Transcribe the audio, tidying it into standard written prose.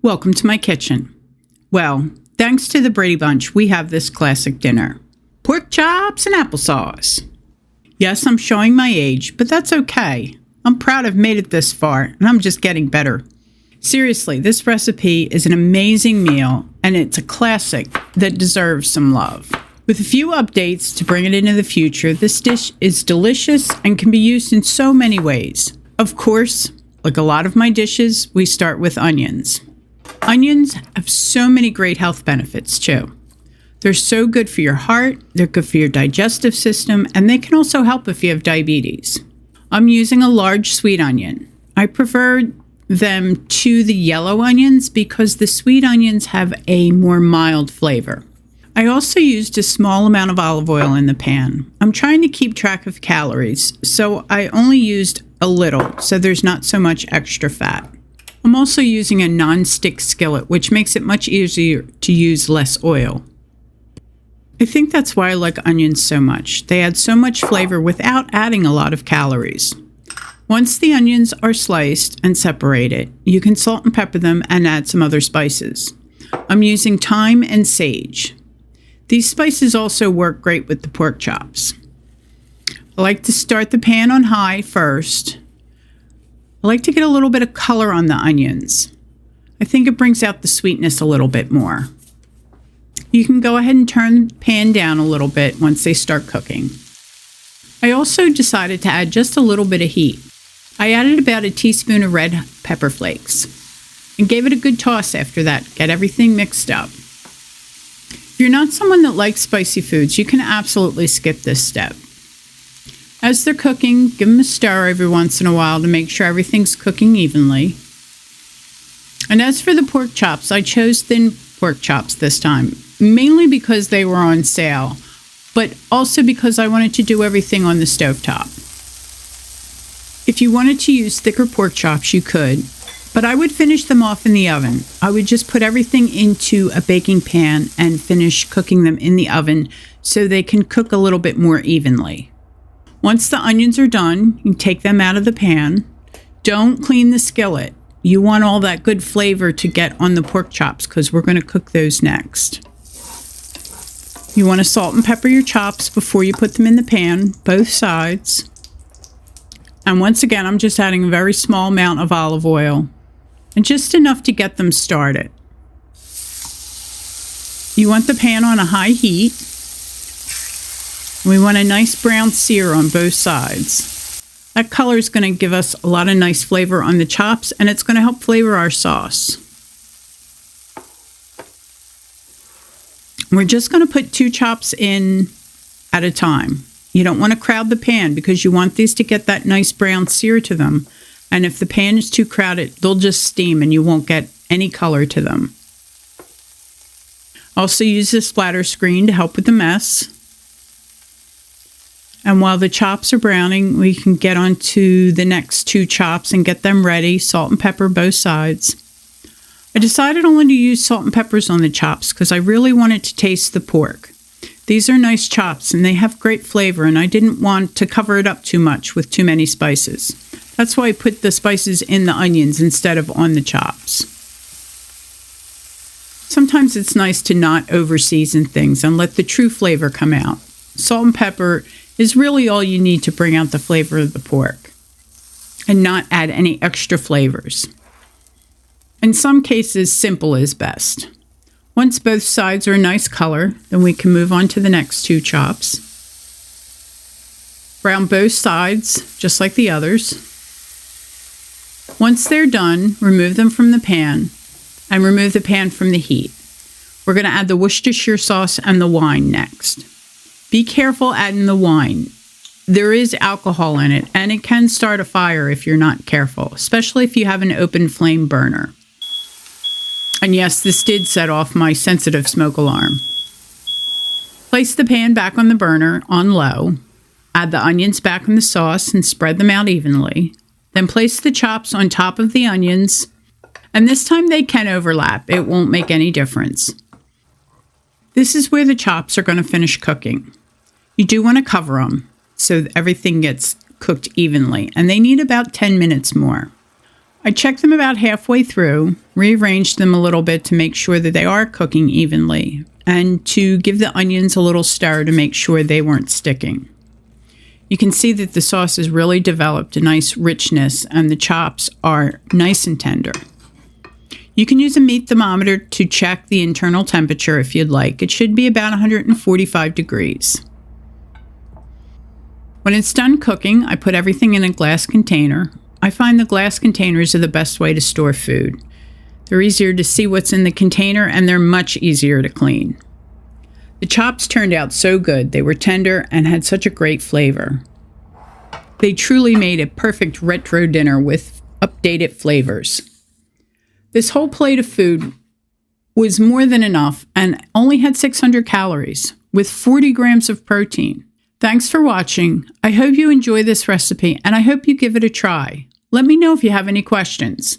Welcome to my kitchen. Well, thanks to the Brady Bunch, we have this classic dinner. Pork chops and applesauce. Yes, I'm showing my age, but that's okay. I'm proud I've made it this far, and I'm just getting better. Seriously, this recipe is an amazing meal, and it's a classic that deserves some love. With a few updates to bring it into the future, this dish is delicious and can be used in so many ways. Of course, like a lot of my dishes, we start with onions. Onions have so many great health benefits too. They're so good for your heart, they're good for your digestive system, and they can also help if you have diabetes. I'm using a large sweet onion. I prefer them to the yellow onions because the sweet onions have a more mild flavor. I also used a small amount of olive oil in the pan. I'm trying to keep track of calories, so I only used a little, so there's not so much extra fat. I'm also using a non-stick skillet, which makes it much easier to use less oil. I think that's why I like onions so much. They add so much flavor without adding a lot of calories. Once the onions are sliced and separated, you can salt and pepper them and add some other spices. I'm using thyme and sage. These spices also work great with the pork chops. I like to start the pan on high first. I like to get a little bit of color on the onions. I think it brings out the sweetness a little bit more. You can go ahead and turn the pan down a little bit once they start cooking. I also decided to add just a little bit of heat. I added about a teaspoon of red pepper flakes and gave it a good toss after that. Get everything mixed up. If you're not someone that likes spicy foods, you can absolutely skip this step. As they're cooking, give them a stir every once in a while to make sure everything's cooking evenly. And as for the pork chops, I chose thin pork chops this time, mainly because they were on sale, but also because I wanted to do everything on the stovetop. If you wanted to use thicker pork chops, you could, but I would finish them off in the oven. I would just put everything into a baking pan and finish cooking them in the oven so they can cook a little bit more evenly. Once the onions are done, you take them out of the pan. Don't clean the skillet. You want all that good flavor to get on the pork chops because we're going to cook those next. You want to salt and pepper your chops before you put them in the pan, both sides. And once again, I'm just adding a very small amount of olive oil and just enough to get them started. You want the pan on a high heat. We want a nice brown sear on both sides. That color is going to give us a lot of nice flavor on the chops, and it's going to help flavor our sauce. We're just going to put 2 chops in at a time. You don't want to crowd the pan because you want these to get that nice brown sear to them. And if the pan is too crowded, they'll just steam and you won't get any color to them. Also use this splatter screen to help with the mess. And while the chops are browning, we can get on to the next 2 chops and get them ready. Salt and pepper both sides. I decided only to use salt and peppers on the chops because I really wanted to taste the pork. These are nice chops and they have great flavor, and I didn't want to cover it up too much with too many spices. That's why I put the spices in the onions instead of on the chops. Sometimes it's nice to not over-season things and let the true flavor come out. Salt and pepper is really all you need to bring out the flavor of the pork and not add any extra flavors. In some cases, simple is best. Once both sides are a nice color, then we can move on to the next 2 chops. Brown both sides, just like the others. Once they're done, remove them from the pan and remove the pan from the heat. We're going to add the Worcestershire sauce and the wine next. Be careful adding the wine. There is alcohol in it, and it can start a fire if you're not careful, especially if you have an open flame burner. And yes, this did set off my sensitive smoke alarm. Place the pan back on the burner on low. Add the onions back in the sauce and spread them out evenly. Then place the chops on top of the onions, and this time they can overlap. It won't make any difference. This is where the chops are going to finish cooking. You do want to cover them so everything gets cooked evenly, and they need about 10 minutes more. I check them about halfway through, rearrange them a little bit to make sure that they are cooking evenly, and to give the onions a little stir to make sure they weren't sticking. You can see that the sauce has really developed a nice richness and the chops are nice and tender. You can use a meat thermometer to check the internal temperature if you'd like. It should be about 145 degrees. When it's done cooking, I put everything in a glass container. I find the glass containers are the best way to store food. They're easier to see what's in the container and they're much easier to clean. The chops turned out so good. They were tender and had such a great flavor. They truly made a perfect retro dinner with updated flavors. This whole plate of food was more than enough and only had 600 calories with 40 grams of protein. Thanks for watching. I hope you enjoy this recipe and I hope you give it a try. Let me know if you have any questions.